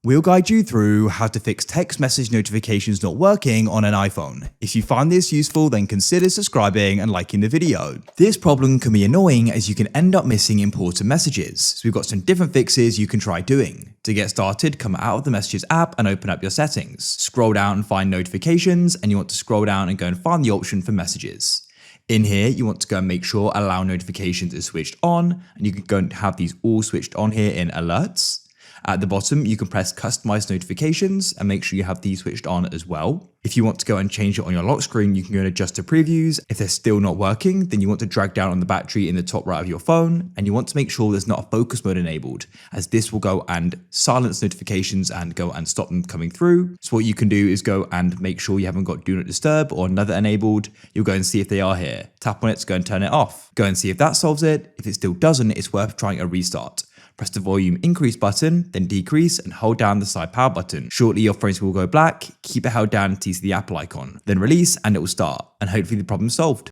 We'll guide you through how to fix text message notifications not working on an iPhone. If you find this useful, then consider subscribing and liking the video. This problem can be annoying as you can end up missing important messages, so we've got some different fixes you can try doing. To get started, come out of the Messages app and open up your settings. Scroll down and find Notifications, and you want to scroll down and go and find the option for Messages. In here, you want to go and make sure Allow Notifications is switched on, and you can go and have these all switched on here in Alerts. At the bottom, you can press Customize Notifications and make sure you have these switched on as well. If you want to go and change it on your lock screen, you can go and adjust to previews. If they're still not working, then you want to drag down on the battery in the top right of your phone, and you want to make sure there's not a focus mode enabled, as this will go and silence notifications and go and stop them coming through. So what you can do is go and make sure you haven't got Do Not Disturb or another enabled. You'll go and see if they are here. Tap on it to go and turn it off. Go and see if that solves it. If it still doesn't, it's worth trying a restart. Press the volume increase button, then decrease, and hold down the side power button. Shortly your phone will go black. Keep it held down until you see the Apple icon. Then release and it will start, and hopefully the problem's solved.